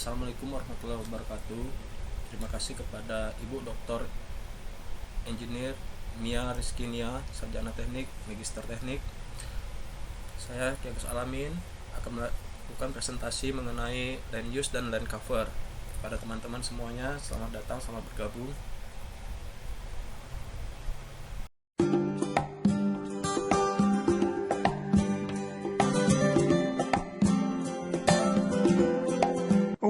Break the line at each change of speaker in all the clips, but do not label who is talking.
Assalamualaikum warahmatullahi wabarakatuh. Terima kasih kepada Ibu Dr. Engineer Mia Rizkinia, Sarjana Teknik, Magister Teknik. Saya Ki Agus Alamin akan melakukan presentasi mengenai land use dan land cover. Pada teman-teman semuanya, selamat datang, selamat bergabung.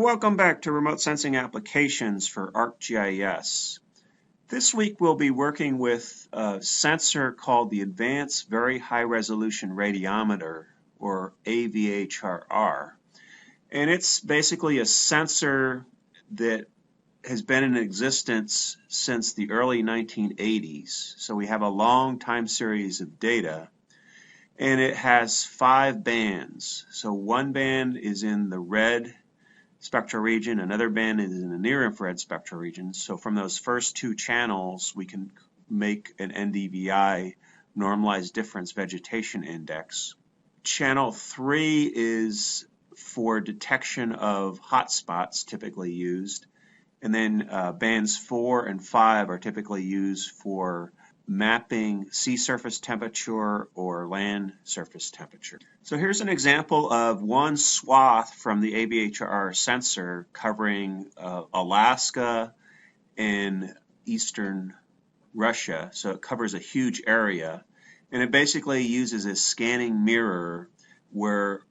Welcome back to Remote Sensing Applications for ArcGIS. This week we'll be working with a sensor called the Advanced Very High Resolution Radiometer, or AVHRR. And it's basically a sensor that has been in existence since the early 1980s. So we have a long time series of data. And it has 5 bands. So one band is in the red spectral region, another band is in the near-infrared spectral region. So from those first 2 channels, we can make an NDVI, normalized difference vegetation index. Channel 3 is for detection of hotspots, typically used. And then bands 4 and 5 are typically used for mapping sea surface temperature or land surface temperature. So here's an example of one swath from the AVHRR sensor covering Alaska and eastern Russia. So it covers a huge area, and it basically uses a scanning mirror where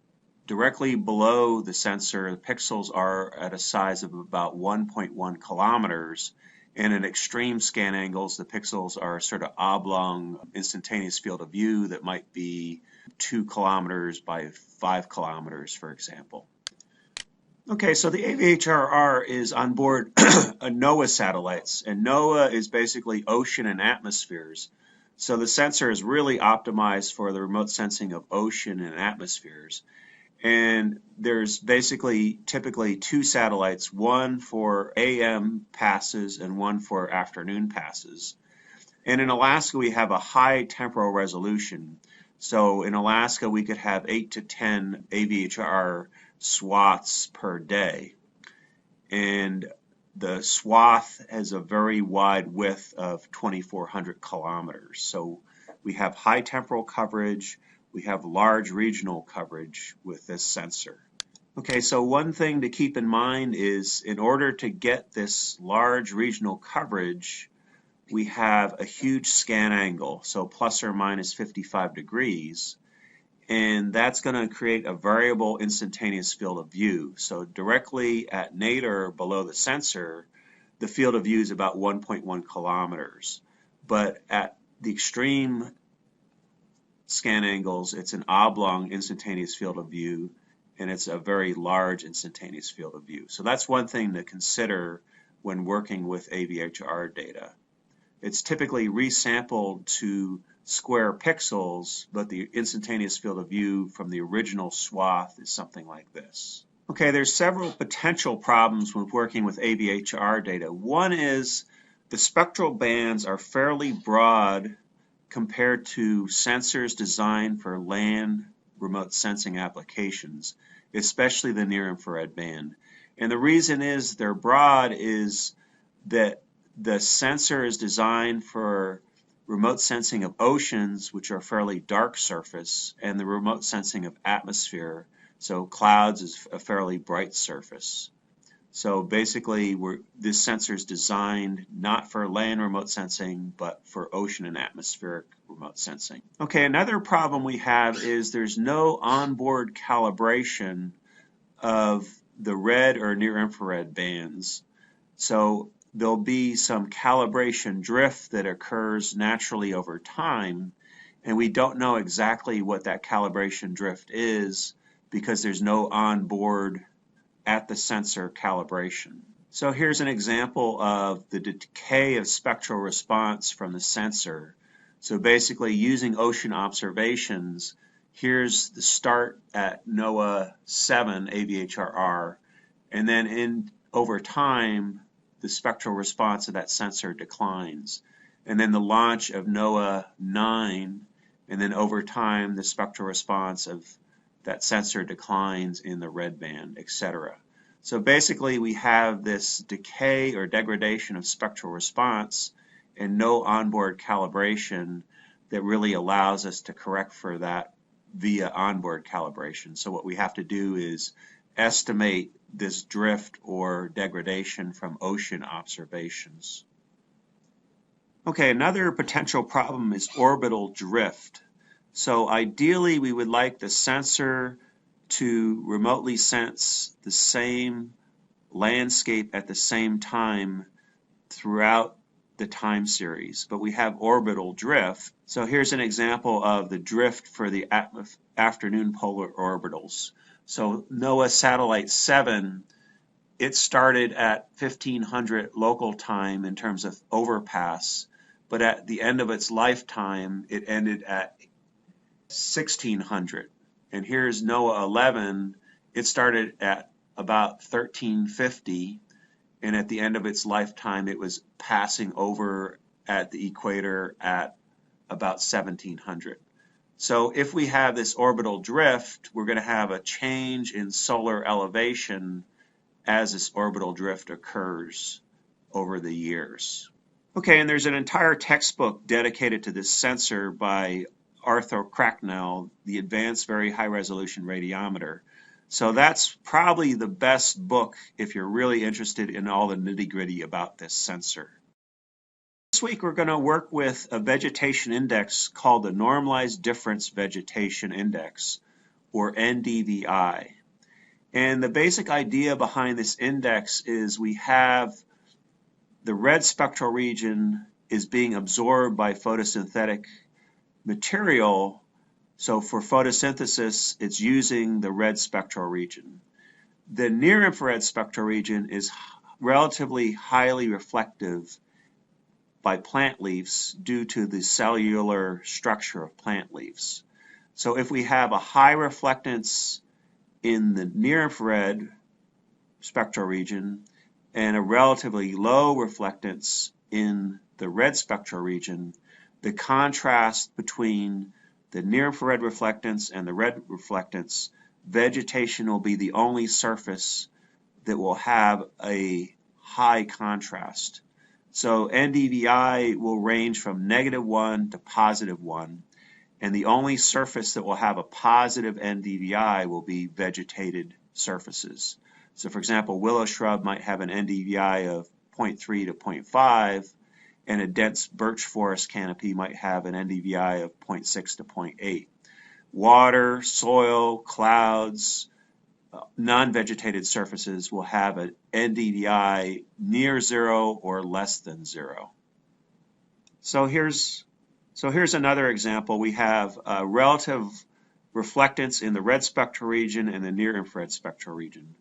directly below the sensor, the pixels are at a size of about 1.1 kilometers. And at extreme scan angles, the pixels are sort of oblong instantaneous field of view that might be 2 kilometers by 5 kilometers, for example. Okay, so the AVHRR is on board NOAA satellites, and NOAA is basically ocean and atmospheres. So the sensor is really optimized for the remote sensing of ocean and atmospheres. And there's basically typically 2 satellites, one for AM passes and one for afternoon passes. And in Alaska, we have a high temporal resolution. So in Alaska, we could have 8 to 10 AVHR swaths per day. And the swath has a very wide width of 2,400 kilometers. So we have high temporal coverage. We have large regional coverage with this sensor. Okay, so one thing to keep in mind is in order to get this large regional coverage, we have a huge scan angle, so plus or minus 55 degrees, and that's going to create a variable instantaneous field of view. So directly at nadir below the sensor, the field of view is about 1.1 kilometers, but at the extreme scan angles, it's an oblong instantaneous field of view, and it's a very large instantaneous field of view. So that's one thing to consider when working with AVHR data. It's typically resampled to square pixels, but the instantaneous field of view from the original swath is something like this. Okay, there's several potential problems with working with AVHR data. One is the spectral bands are fairly broad compared to sensors designed for land remote sensing applications, especially the near-infrared band. And the reason is they're broad is that the sensor is designed for remote sensing of oceans, which are fairly dark surface, and the remote sensing of atmosphere, so clouds is a fairly bright surface. So basically, this sensor is designed not for land remote sensing, but for ocean and atmospheric remote sensing. Okay, another problem we have is there's no onboard calibration of the red or near-infrared bands. So there'll be some calibration drift that occurs naturally over time, and we don't know exactly what that calibration drift is because there's no onboard at the sensor calibration. So here's an example of the decay of spectral response from the sensor. So basically using ocean observations, here's the start at NOAA 7 AVHRR, and then over time, the spectral response of that sensor declines. And then the launch of NOAA 9, and then over time, the spectral response of that sensor declines in the red band, etc. So basically we have this decay or degradation of spectral response and no onboard calibration that really allows us to correct for that via onboard calibration. So what we have to do is estimate this drift or degradation from ocean observations. Okay, another potential problem is orbital drift. So ideally we would like the sensor to remotely sense the same landscape at the same time throughout the time series, but we have orbital drift. So here's an example of the drift for the afternoon polar orbitals. So NOAA Satellite 7, it started at 1500 local time in terms of overpass, but at the end of its lifetime, it ended at 1600. And here's NOAA 11, it started at about 1350, and at the end of its lifetime, it was passing over at the equator at about 1700. So if we have this orbital drift, we're going to have a change in solar elevation as this orbital drift occurs over the years. Okay, and there's an entire textbook dedicated to this sensor by Arthur Cracknell, the Advanced Very High Resolution Radiometer. So that's probably the best book if you're really interested in all the nitty-gritty about this sensor. This week we're going to work with a vegetation index called the Normalized Difference Vegetation Index, or NDVI. And the basic idea behind this index is we have the red spectral region is being absorbed by photosynthetic material. So for photosynthesis, it's using the red spectral region. The near-infrared spectral region is relatively highly reflective by plant leaves due to the cellular structure of plant leaves. So if we have a high reflectance in the near-infrared spectral region and a relatively low reflectance in the red spectral region, the contrast between the near-infrared reflectance and the red reflectance, vegetation will be the only surface that will have a high contrast. So NDVI will range from -1 to +1, and the only surface that will have a positive NDVI will be vegetated surfaces. So for example, willow shrub might have an NDVI of 0.3 to 0.5, and a dense birch forest canopy might have an NDVI of 0.6 to 0.8. Water, soil, clouds, non-vegetated surfaces will have an NDVI near 0 or less than 0. So here's another example. We have relative reflectance in the red spectral region and the near-infrared spectral region.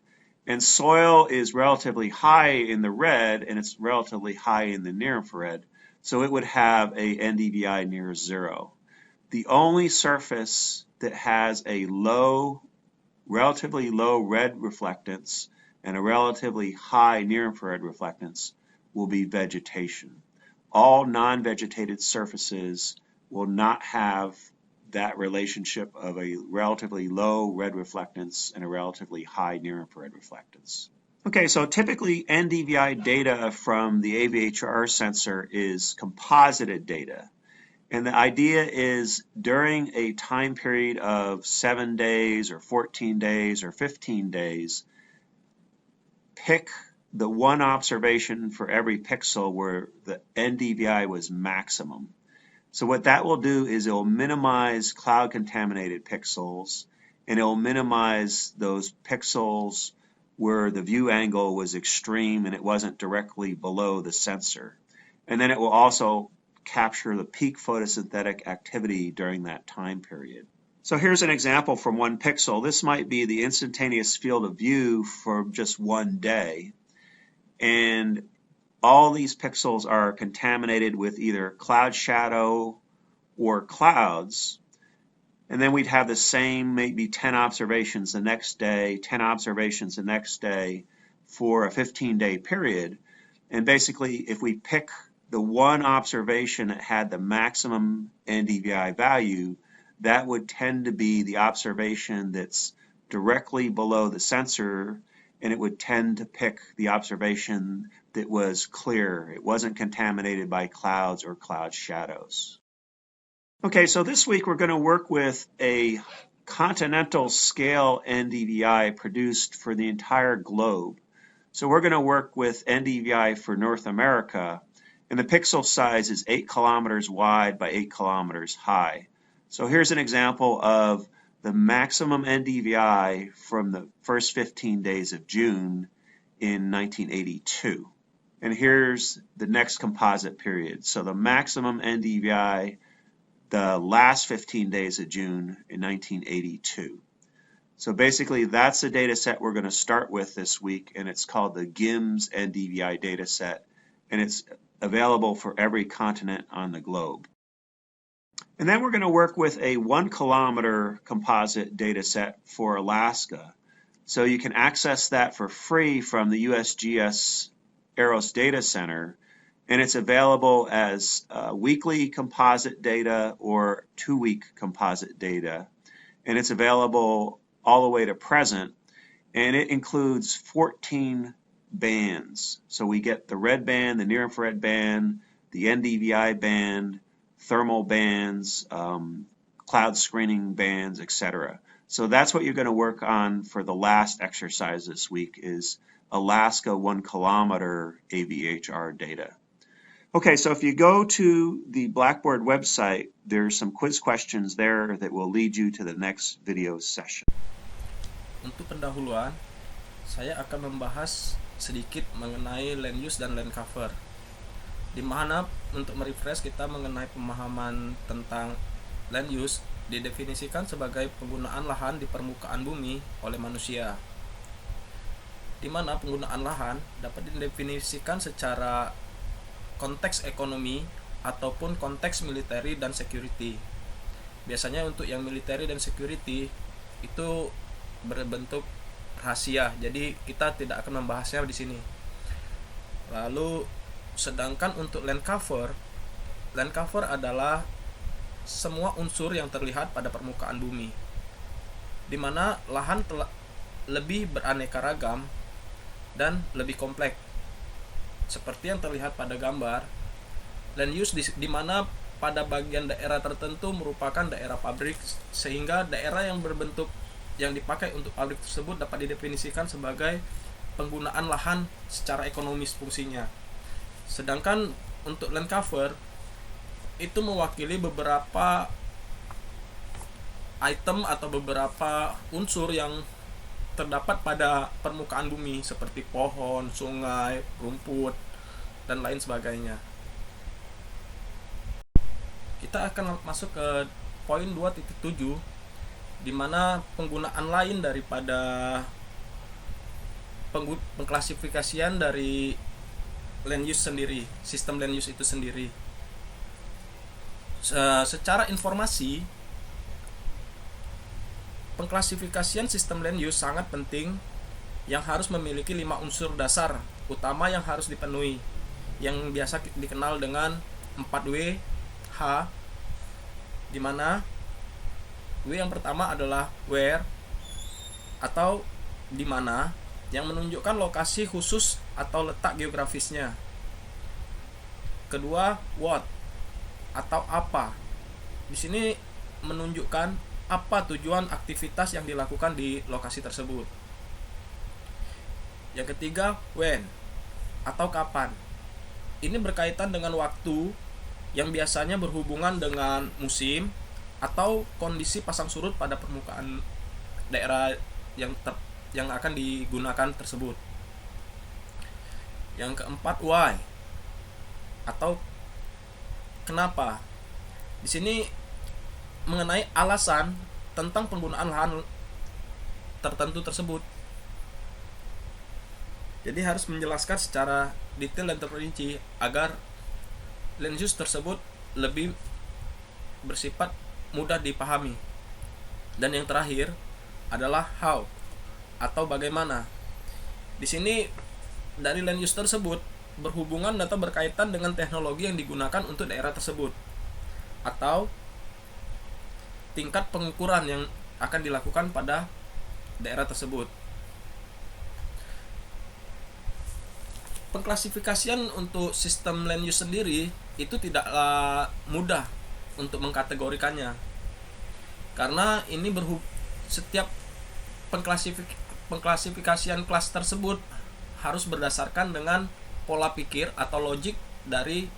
And soil is relatively high in the red and it's relatively high in the near-infrared, so it would have a NDVI near 0. The only surface that has a relatively low red reflectance and a relatively high near-infrared reflectance will be vegetation. All non-vegetated surfaces will not have that relationship of a relatively low red reflectance and a relatively high near-infrared reflectance. Okay, so typically NDVI data from the AVHR sensor is composited data. And the idea is during a time period of 7 days or 14 days or 15 days, pick the one observation for every pixel where the NDVI was maximum. So what that will do is it will minimize cloud-contaminated pixels, and it will minimize those pixels where the view angle was extreme and it wasn't directly below the sensor. And then it will also capture the peak photosynthetic activity during that time period. So here's an example from one pixel. This might be the instantaneous field of view for just one day. And all these pixels are contaminated with either cloud shadow or clouds. And then we'd have the same maybe 10 observations the next day, 10 observations the next day for a 15-day period. And basically, if we pick the one observation that had the maximum NDVI value, that would tend to be the observation that's directly below the sensor and it would tend to pick the observation that was clear. It wasn't contaminated by clouds or cloud shadows. Okay, so this week we're going to work with a continental scale NDVI produced for the entire globe. So we're going to work with NDVI for North America, and the pixel size is 8 kilometers wide by 8 kilometers high. So here's an example of the maximum NDVI from the first 15 days of June in 1982. And here's the next composite period. So the maximum NDVI the last 15 days of June in 1982. So basically that's the data set we're going to start with this week, and it's called the GIMS NDVI data set, and it's available for every continent on the globe. And then we're going to work with a 1 kilometer composite data set for Alaska. So you can access that for free from the USGS AROS Data Center, and it's available as weekly composite data or 2-week composite data. And it's available all the way to present, and it includes 14 bands. So we get the red band, the near-infrared band, the NDVI band, thermal bands, cloud screening bands, etc. So that's what you're going to work on for the last exercise this week is Alaska 1 kilometer AVHR data. Okay, so if you go to the Blackboard website, there's some quiz questions there that will lead you to the next video session.
Untuk pendahuluan, saya akan membahas sedikit mengenai land use dan land cover, di mana untuk merefresh kita mengenai pemahaman tentang land use didefinisikan sebagai penggunaan lahan di permukaan bumi oleh manusia, di mana penggunaan lahan dapat didefinisikan secara konteks ekonomi ataupun konteks military dan security. Biasanya untuk yang military dan security itu berbentuk rahasia, jadi kita tidak akan membahasnya di sini. Lalu sedangkan untuk land cover adalah semua unsur yang terlihat pada permukaan bumi, di mana lahan lebih beraneka ragam dan lebih kompleks. Seperti yang terlihat pada gambar, land use di mana pada bagian daerah tertentu merupakan daerah pabrik, sehingga daerah yang berbentuk yang dipakai untuk pabrik tersebut dapat didefinisikan sebagai penggunaan lahan secara ekonomis fungsinya. Sedangkan untuk land cover itu mewakili beberapa item atau beberapa unsur yang terdapat pada permukaan bumi seperti pohon, sungai, rumput, dan lain sebagainya. Kita akan masuk ke poin 2.7, di mana penggunaan lain daripada pengklasifikasian dari land use sendiri, sistem land use itu sendiri. Secara informasi, pengklasifikasian sistem land use sangat penting, yang harus memiliki 5 unsur dasar utama yang harus dipenuhi, yang biasa dikenal dengan 4W H, di mana W yang pertama adalah where atau di mana, yang menunjukkan lokasi khusus atau letak geografisnya. Kedua, what atau apa. Di sini menunjukkan apa tujuan aktivitas yang dilakukan di lokasi tersebut. Yang ketiga, when atau kapan. Ini berkaitan dengan waktu yang biasanya berhubungan dengan musim atau kondisi pasang surut pada permukaan daerah yang akan digunakan tersebut. Yang keempat, why atau kenapa. Di sini mengenai alasan tentang penggunaan lahan tertentu tersebut. Jadi harus menjelaskan secara detail dan terperinci agar land use tersebut lebih bersifat mudah dipahami. Dan yang terakhir adalah how atau bagaimana. Di sini dari land use tersebut berhubungan atau berkaitan dengan teknologi yang digunakan untuk daerah tersebut atau tingkat pengukuran yang akan dilakukan pada daerah tersebut. pengklasifikasian untuk sistem land use sendiri itu tidaklah mudah untuk mengkategorikannya, karena ini setiap pengklasifikasian kelas tersebut harus berdasarkan dengan pola pikir atau logik dari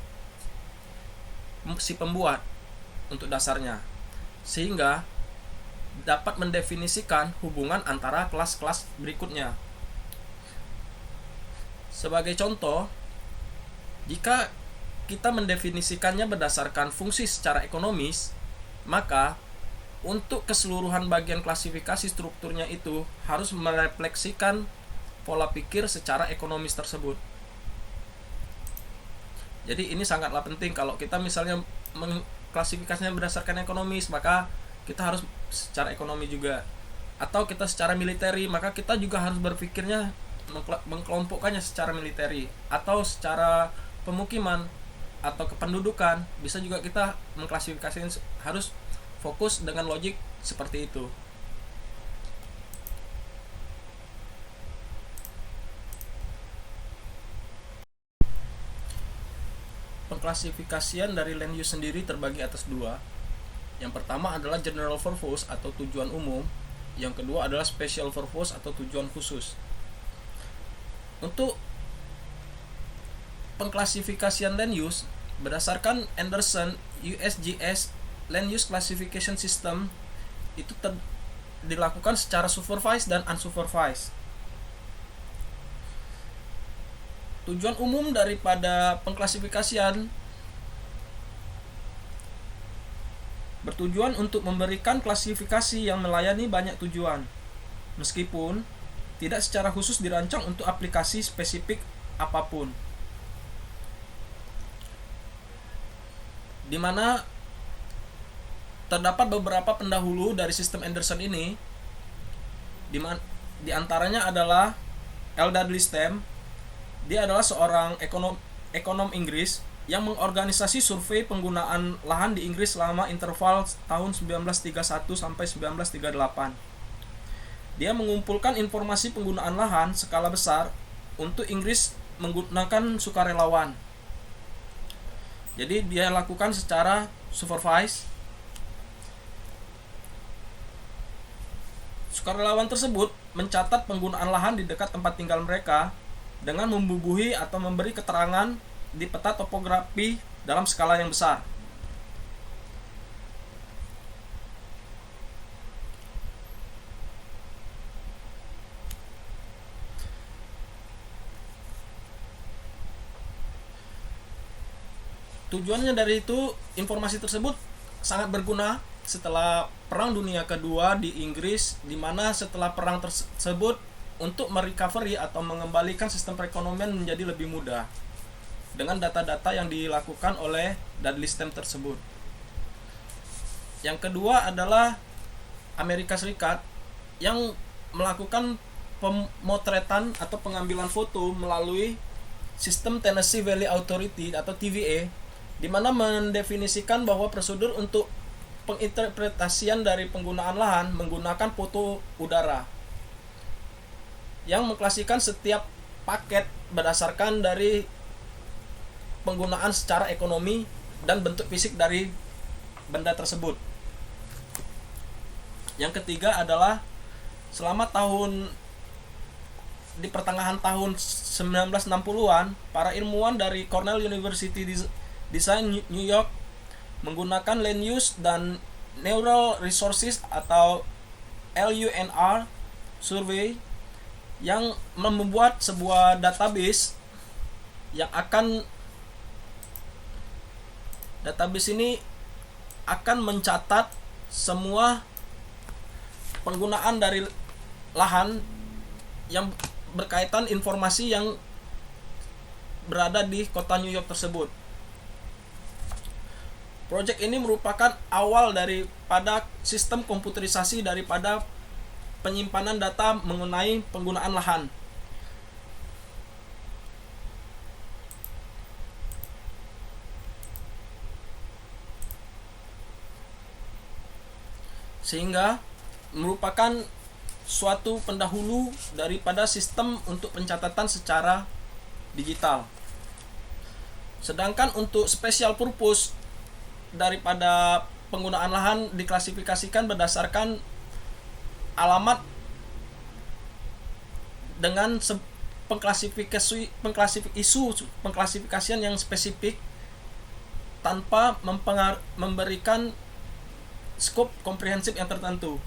si pembuat untuk dasarnya, sehingga dapat mendefinisikan hubungan antara kelas-kelas berikutnya. Sebagai contoh, jika kita mendefinisikannya berdasarkan fungsi secara ekonomis, maka untuk keseluruhan bagian klasifikasi strukturnya itu harus merefleksikan pola pikir secara ekonomis tersebut. Jadi ini sangatlah penting. Kalau kita misalnya mengklasifikasinya berdasarkan ekonomis, maka kita harus secara ekonomi juga. Atau kita secara militeri, maka kita juga harus berpikirnya mengkelompokkannya secara militeri, atau secara pemukiman atau kependudukan bisa juga kita mengklasifikasikan, harus fokus dengan logik seperti itu. Pengklasifikasian dari land use sendiri terbagi atas dua. Yang pertama adalah general purpose atau tujuan umum, yang kedua adalah special purpose atau tujuan khusus. Untuk pengklasifikasian land use berdasarkan Anderson USGS Land Use Classification System itu dilakukan secara supervised dan unsupervised. Tujuan umum daripada pengklasifikasian bertujuan untuk memberikan klasifikasi yang melayani banyak tujuan, meskipun tidak secara khusus dirancang untuk aplikasi spesifik apapun. Di mana terdapat beberapa pendahulu dari sistem Anderson ini, di antaranya adalah L. Dudley Stamp. Dia adalah seorang ekonom Inggris yang mengorganisasi survei penggunaan lahan di Inggris selama interval tahun 1931 sampai 1938. Dia mengumpulkan informasi penggunaan lahan skala besar untuk Inggris menggunakan sukarelawan. Jadi dia lakukan secara supervised. Sukarelawan tersebut mencatat penggunaan lahan di dekat tempat tinggal mereka dengan membubuhi atau memberi keterangan di peta topografi dalam skala yang besar. Tujuannya dari itu, informasi tersebut sangat berguna setelah Perang Dunia Kedua di Inggris, di mana setelah perang tersebut untuk merecovery atau mengembalikan sistem perekonomian menjadi lebih mudah dengan data-data yang dilakukan oleh Dudley Stamp tersebut. Yang kedua adalah Amerika Serikat yang melakukan pemotretan atau pengambilan foto melalui sistem Tennessee Valley Authority atau TVA, di mana mendefinisikan bahwa prosedur untuk penginterpretasian dari penggunaan lahan menggunakan foto udara yang mengklasikan setiap paket berdasarkan dari penggunaan secara ekonomi dan bentuk fisik dari benda tersebut. Yang ketiga adalah selama di pertengahan tahun 1960-an, para ilmuwan dari Cornell University Design New York menggunakan Land Use dan Neural Resources atau LUNR survey yang membuat sebuah database yang database ini akan mencatat semua penggunaan dari lahan yang berkaitan informasi yang berada di kota New York tersebut. Proyek ini merupakan awal daripada sistem komputerisasi daripada penyimpanan data mengenai penggunaan lahan. Sehingga merupakan suatu pendahulu daripada sistem untuk pencatatan secara digital. Sedangkan untuk special purpose daripada penggunaan lahan diklasifikasikan berdasarkan alamat dengan pengklasifikasian yang spesifik tanpa memberikan skop komprehensif yang tertentu.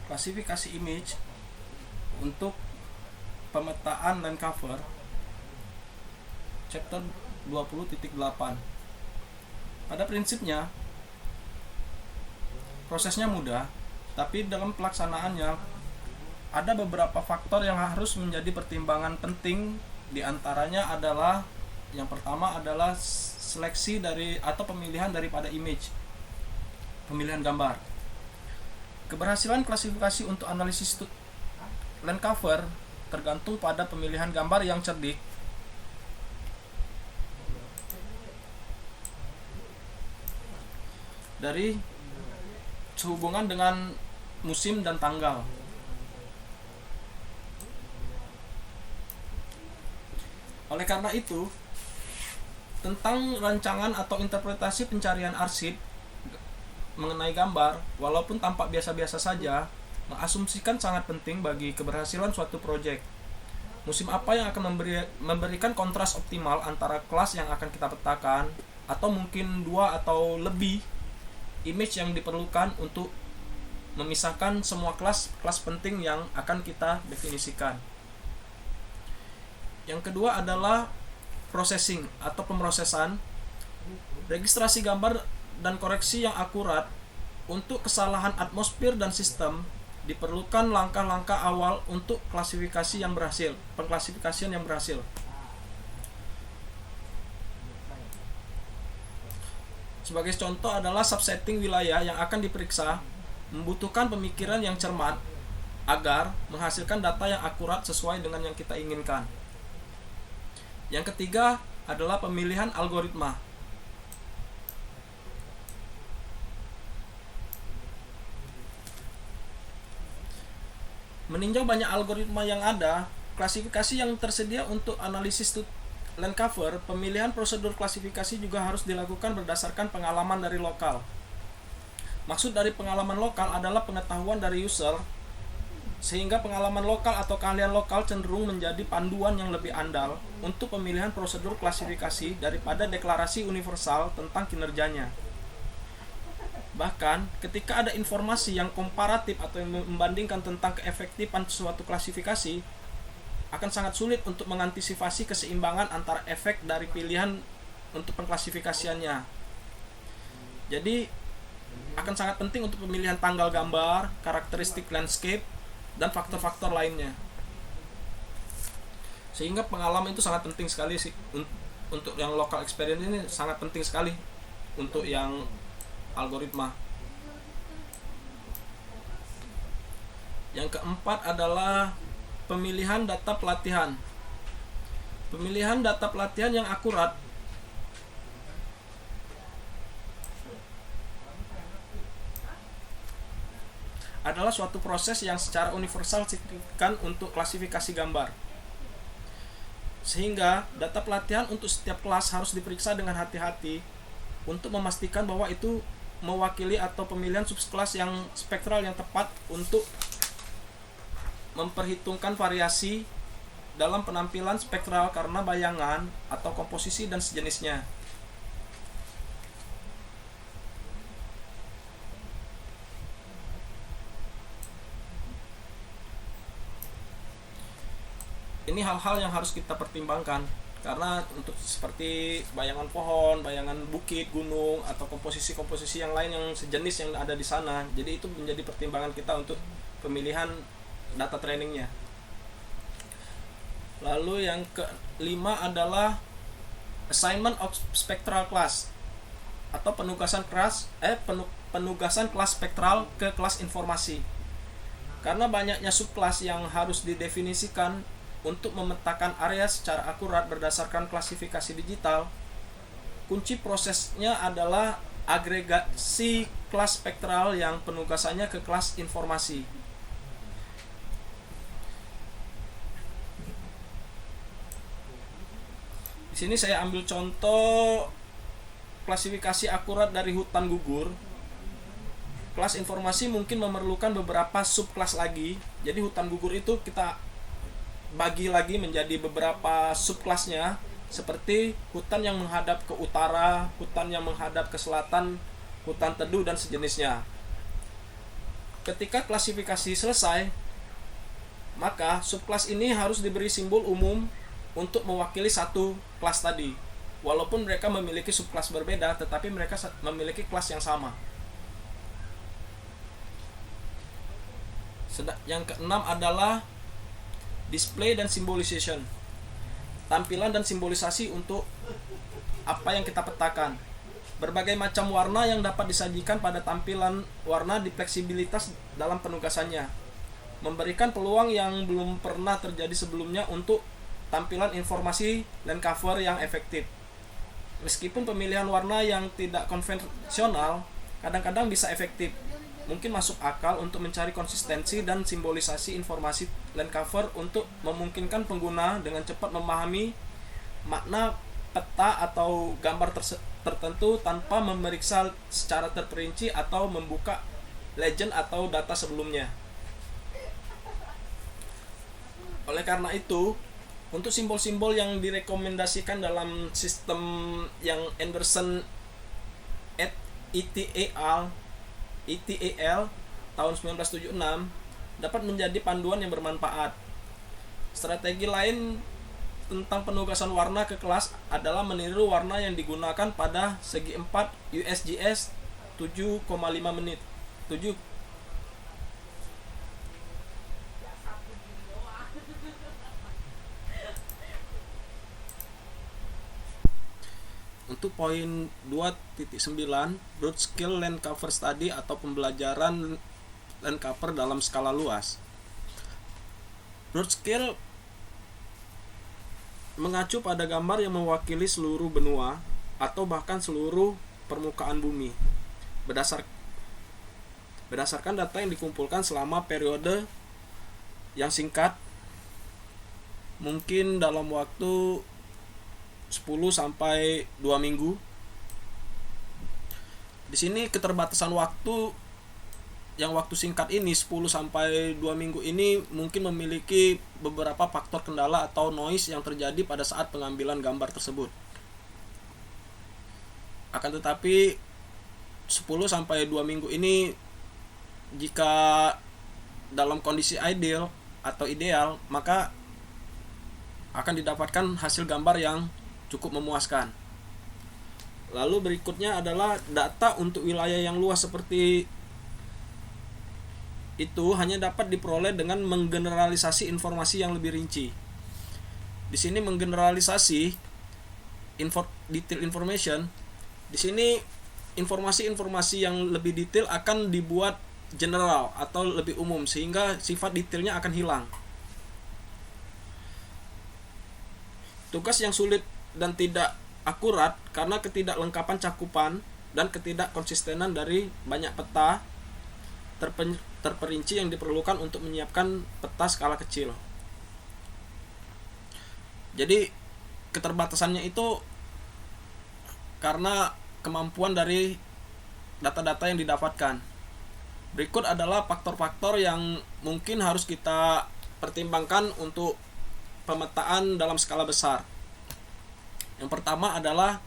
Klasifikasi image untuk pemetaan land cover chapter 20.8. Pada prinsipnya prosesnya mudah, tapi dalam pelaksanaannya ada beberapa faktor yang harus menjadi pertimbangan penting. Di antaranya adalah yang pertama adalah seleksi dari atau pemilihan daripada image, pemilihan gambar. Keberhasilan klasifikasi untuk analisis land cover tergantung pada pemilihan gambar yang cerdik, dari sehubungan dengan musim dan tanggal. Oleh karena itu, tentang rancangan atau interpretasi pencarian arsip mengenai gambar, walaupun tampak biasa-biasa saja, mengasumsikan sangat penting bagi keberhasilan suatu proyek. Musim apa yang akan memberikan kontras optimal antara kelas yang akan kita petakan, atau mungkin 2 atau lebih image yang diperlukan untuk memisahkan semua kelas penting yang akan kita definisikan. Yang kedua adalah processing atau pemrosesan. Registrasi gambar dan koreksi yang akurat untuk kesalahan atmosfer dan sistem. Diperlukan langkah-langkah awal untuk klasifikasi yang berhasil, pengklasifikasian yang berhasil. Sebagai contoh adalah subsetting wilayah yang akan diperiksa membutuhkan pemikiran yang cermat agar menghasilkan data yang akurat sesuai dengan yang kita inginkan. Yang ketiga adalah pemilihan algoritma. Meninjau banyak algoritma yang ada, klasifikasi yang tersedia untuk analisis land cover, pemilihan prosedur klasifikasi juga harus dilakukan berdasarkan pengalaman dari lokal. Maksud dari pengalaman lokal adalah pengetahuan dari user, sehingga pengalaman lokal atau keahlian lokal cenderung menjadi panduan yang lebih andal untuk pemilihan prosedur klasifikasi daripada deklarasi universal tentang kinerjanya. Bahkan, ketika ada informasi yang komparatif atau yang membandingkan tentang keefektifan suatu klasifikasi, akan sangat sulit untuk mengantisipasi keseimbangan antara efek dari pilihan untuk pengklasifikasiannya. Jadi, akan sangat penting untuk pemilihan tanggal gambar, karakteristik landscape, dan faktor-faktor lainnya. Sehingga pengalaman itu sangat penting sekali sih. Untuk yang local experience ini sangat penting sekali untuk yang algoritma. Yang keempat adalah pemilihan data pelatihan. Pemilihan data pelatihan yang akurat adalah suatu proses yang secara universal signifikan untuk klasifikasi gambar. Sehingga data pelatihan untuk setiap kelas harus diperiksa dengan hati-hati untuk memastikan bahwa itu mewakili atau pemilihan subkelas yang spektral yang tepat untuk memperhitungkan variasi dalam penampilan spektral karena bayangan atau komposisi dan sejenisnya. Ini hal-hal yang harus kita pertimbangkan karena untuk seperti bayangan pohon, bayangan bukit, gunung, atau komposisi-komposisi yang lain yang sejenis yang ada di sana, jadi itu menjadi pertimbangan kita untuk pemilihan data trainingnya. Lalu yang kelima adalah assignment of spectral class atau penugasan kelas spektral ke kelas informasi. Karena banyaknya subkelas yang harus didefinisikan untuk memetakan area secara akurat berdasarkan klasifikasi digital, kunci prosesnya adalah agregasi kelas spektral yang penugasannya ke kelas informasi. Di sini saya ambil contoh klasifikasi akurat dari hutan gugur. Kelas informasi mungkin memerlukan beberapa subkelas lagi. Jadi hutan gugur itu kita bagi lagi menjadi beberapa subkelasnya, seperti hutan yang menghadap ke utara, hutan yang menghadap ke selatan, hutan teduh dan sejenisnya. Ketika klasifikasi selesai, maka subkelas ini harus diberi simbol umum untuk mewakili satu kelas tadi. Walaupun mereka memiliki subkelas berbeda, tetapi mereka memiliki kelas yang sama. Yang keenam adalah display dan symbolization. Tampilan dan simbolisasi untuk apa yang kita petakan. Berbagai macam warna yang dapat disajikan pada tampilan warna di fleksibilitas dalam penugasannya, memberikan peluang yang belum pernah terjadi sebelumnya untuk tampilan informasi land cover yang efektif. Meskipun pemilihan warna yang tidak konvensional kadang-kadang bisa efektif, mungkin masuk akal untuk mencari konsistensi dan simbolisasi informasi land cover untuk memungkinkan pengguna dengan cepat memahami makna peta atau gambar tertentu tanpa memeriksa secara terperinci atau membuka legend atau data sebelumnya. Oleh karena itu, untuk simbol-simbol yang direkomendasikan dalam sistem yang Anderson et al. Tahun 1976 dapat menjadi panduan yang bermanfaat. Strategi lain tentang penugasan warna ke kelas adalah meniru warna yang digunakan pada segi 4 USGS 7,5 menit. Untuk poin 2.9, broad scale land cover study atau pembelajaran land cover dalam skala luas. Broad scale mengacu pada gambar yang mewakili seluruh benua atau bahkan seluruh permukaan bumi. Berdasarkan data yang dikumpulkan selama periode yang singkat, mungkin dalam waktu 10 sampai 2 minggu. Di sini keterbatasan waktu yang waktu singkat ini 10 sampai 2 minggu ini mungkin memiliki beberapa faktor kendala atau noise yang terjadi pada saat pengambilan gambar tersebut. Akan tetapi 10 sampai 2 minggu ini jika dalam kondisi ideal atau ideal, maka akan didapatkan hasil gambar yang cukup memuaskan. Lalu berikutnya adalah data untuk wilayah yang luas seperti itu hanya dapat diperoleh dengan menggeneralisasi informasi yang lebih rinci. Di sini menggeneralisasi detail information. Di sini informasi-informasi yang lebih detail akan dibuat general atau lebih umum sehingga sifat detailnya akan hilang. Tugas yang sulit dan tidak akurat karena ketidaklengkapan cakupan dan ketidakkonsistenan dari banyak peta terperinci yang diperlukan untuk menyiapkan peta skala kecil. Jadi keterbatasannya itu karena kemampuan dari data-data yang didapatkan. Berikut adalah faktor-faktor yang mungkin harus kita pertimbangkan untuk pemetaan dalam skala besar. Yang pertama adalah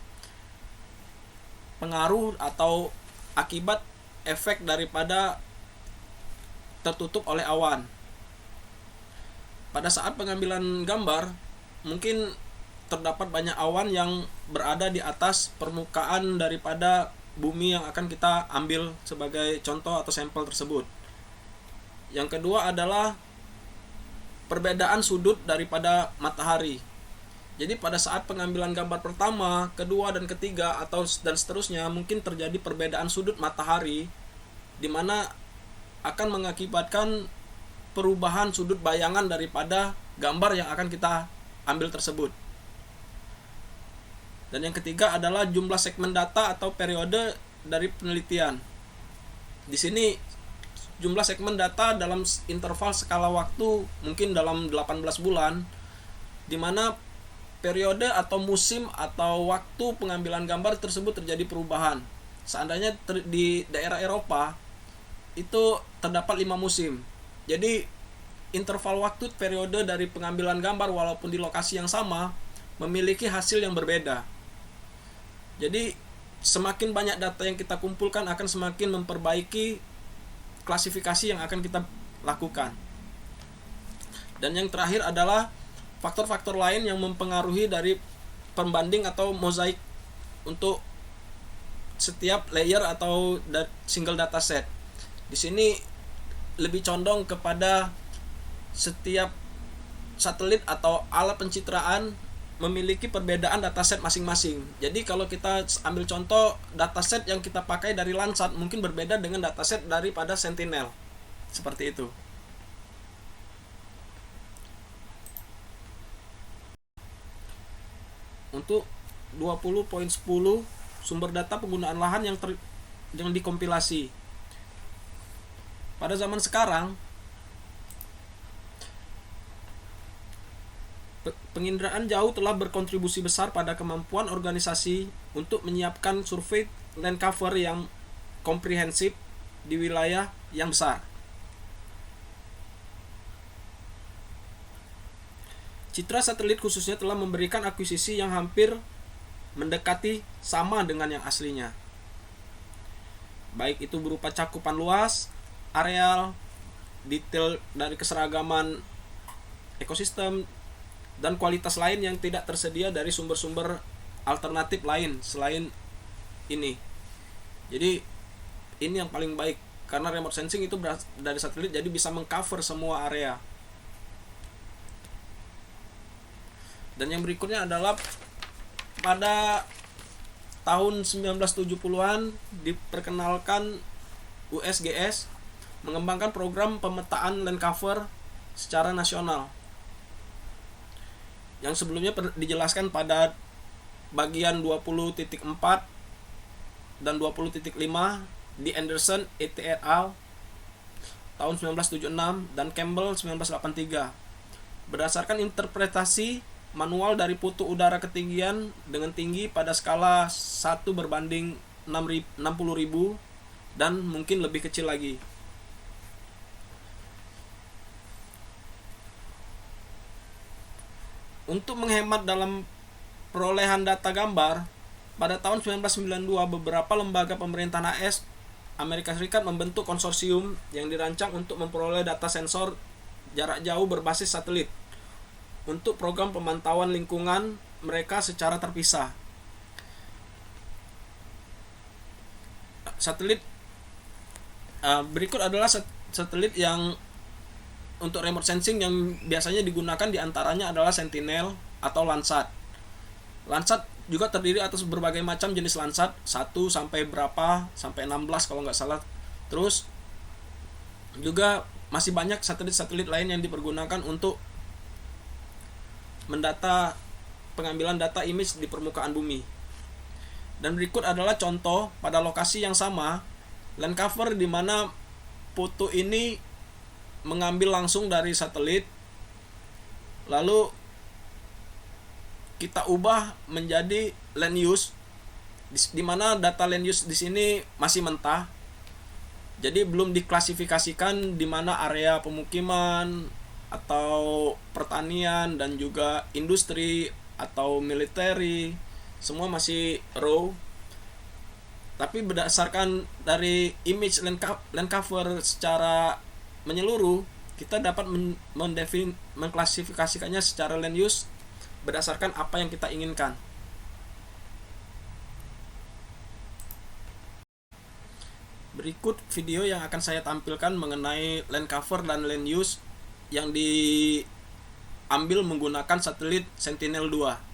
pengaruh atau akibat efek daripada tertutup oleh awan. Pada saat pengambilan gambar, mungkin terdapat banyak awan yang berada di atas permukaan daripada bumi yang akan kita ambil sebagai contoh atau sampel tersebut. Yang kedua adalah perbedaan sudut daripada matahari. Jadi pada saat pengambilan gambar pertama, kedua, dan ketiga dan seterusnya mungkin terjadi perbedaan sudut matahari di mana akan mengakibatkan perubahan sudut bayangan daripada gambar yang akan kita ambil tersebut. Dan yang ketiga adalah jumlah segmen data atau periode dari penelitian. Di sini jumlah segmen data dalam interval skala waktu mungkin dalam 18 bulan, di mana periode atau musim atau waktu pengambilan gambar tersebut terjadi perubahan. Seandainya di daerah Eropa itu terdapat 5 musim. Jadi interval waktu periode dari pengambilan gambar walaupun di lokasi yang sama memiliki hasil yang berbeda. Jadi semakin banyak data yang kita kumpulkan akan semakin memperbaiki klasifikasi yang akan kita lakukan. Dan yang terakhir adalah faktor-faktor lain yang mempengaruhi dari pembanding atau mozaik untuk setiap layer atau single dataset. Di sini lebih condong kepada setiap satelit atau alat pencitraan memiliki perbedaan dataset masing-masing. Jadi kalau kita ambil contoh dataset yang kita pakai dari Landsat mungkin berbeda dengan dataset daripada Sentinel. Seperti itu. Untuk 20.10 sumber data penggunaan lahan yang dikompilasi. Pada zaman sekarang penginderaan jauh telah berkontribusi besar pada kemampuan organisasi untuk menyiapkan survei land cover yang komprehensif di wilayah yang besar. Citra satelit khususnya telah memberikan akuisisi yang hampir mendekati sama dengan yang aslinya. Baik itu berupa cakupan luas, areal, detail dari keseragaman ekosistem, dan kualitas lain yang tidak tersedia dari sumber-sumber alternatif lain selain ini. Jadi ini yang paling baik karena remote sensing itu dari satelit, jadi bisa mengcover semua area. Dan yang berikutnya adalah pada tahun 1970-an diperkenalkan USGS mengembangkan program pemetaan land cover secara nasional, yang sebelumnya dijelaskan pada bagian 20.4 dan 20.5 di Anderson et al. Tahun 1976 dan Campbell 1983 berdasarkan interpretasi manual dari putu udara ketinggian dengan tinggi pada skala 1 berbanding 60.000 dan mungkin lebih kecil lagi. Untuk menghemat dalam perolehan data gambar, pada tahun 1992 beberapa lembaga pemerintahan Amerika Serikat membentuk konsorsium yang dirancang untuk memperoleh data sensor jarak jauh berbasis satelit untuk program pemantauan lingkungan mereka secara terpisah. Satelit berikut adalah satelit yang untuk remote sensing yang biasanya digunakan diantaranya adalah Sentinel atau Landsat. Landsat juga terdiri atas berbagai macam jenis Landsat, 1 sampai berapa, sampai 16 kalau nggak salah. Terus juga masih banyak satelit-satelit lain yang dipergunakan untuk mendata pengambilan data image di permukaan bumi. Dan berikut adalah contoh pada lokasi yang sama, land cover di mana foto ini mengambil langsung dari satelit, lalu kita ubah menjadi land use, di mana data land use di sini masih mentah, jadi belum diklasifikasikan di mana area pemukiman atau pertanian dan juga industri atau military, semua masih raw. Tapi berdasarkan dari image land cover secara menyeluruh, kita dapat mengklasifikasikannya secara land use berdasarkan apa yang kita inginkan. Berikut video yang akan saya tampilkan mengenai land cover dan land use yang diambil menggunakan satelit Sentinel-2.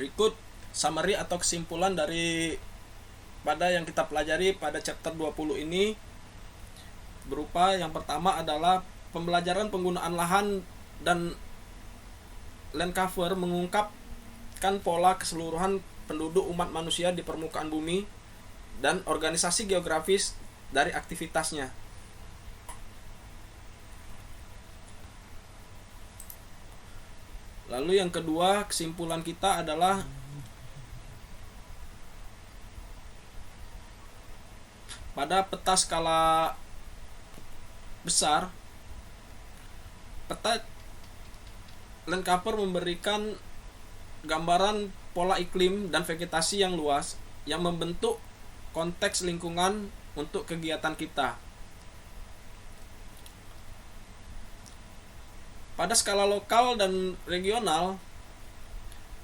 Berikut summary atau kesimpulan dari pada yang kita pelajari pada chapter 20 ini, berupa yang pertama adalah pembelajaran penggunaan lahan dan land cover mengungkapkan pola keseluruhan penduduk umat manusia di permukaan bumi dan organisasi geografis dari aktivitasnya. Lalu yang kedua, kesimpulan kita adalah pada peta skala besar, peta land cover memberikan gambaran pola iklim dan vegetasi yang luas yang membentuk konteks lingkungan untuk kegiatan kita. Pada skala lokal dan regional,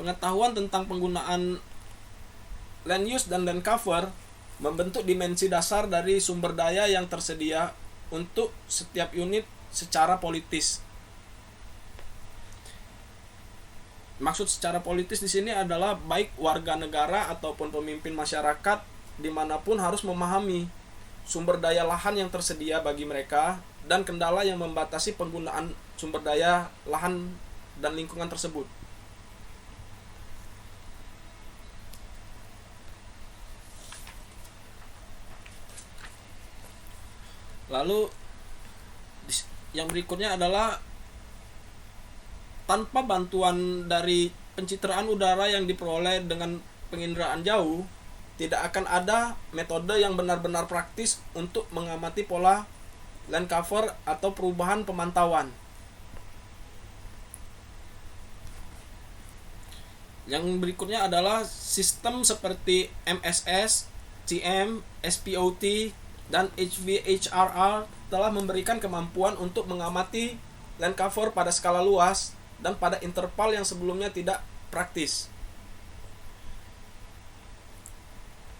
pengetahuan tentang penggunaan land use dan land cover membentuk dimensi dasar dari sumber daya yang tersedia untuk setiap unit secara politis. Maksud secara politis di sini adalah baik warga negara ataupun pemimpin masyarakat dimanapun harus memahami sumber daya lahan yang tersedia bagi mereka dan kendala yang membatasi penggunaan sumber daya lahan dan lingkungan tersebut. Lalu yang berikutnya adalah tanpa bantuan dari pencitraan udara yang diperoleh dengan penginderaan jauh, tidak akan ada metode yang benar-benar praktis untuk mengamati pola land cover atau perubahan pemantauan. Yang berikutnya adalah sistem seperti MSS, CM, SPOT, dan HVHRR telah memberikan kemampuan untuk mengamati land cover pada skala luas dan pada interval yang sebelumnya tidak praktis.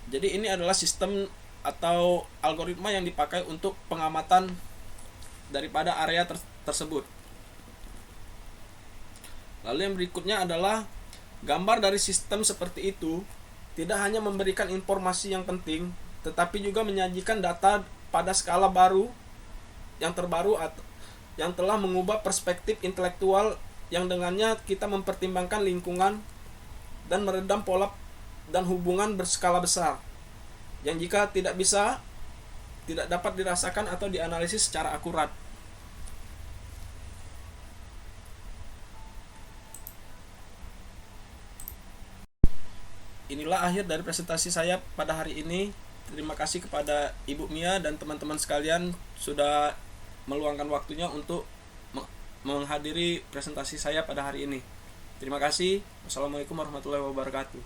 Jadi ini adalah sistem atau algoritma yang dipakai untuk pengamatan daripada area tersebut. Lalu yang berikutnya adalah gambar dari sistem seperti itu tidak hanya memberikan informasi yang penting, tetapi juga menyajikan data pada skala baru yang terbaru atau yang telah mengubah perspektif intelektual yang dengannya kita mempertimbangkan lingkungan dan meredam pola dan hubungan berskala besar yang jika tidak dapat dirasakan atau dianalisis secara akurat. Inilah akhir dari presentasi saya pada hari ini. Terima kasih kepada Ibu Mia dan teman-teman sekalian sudah meluangkan waktunya untuk menghadiri presentasi saya pada hari ini. Terima kasih. Wassalamualaikum warahmatullahi wabarakatuh.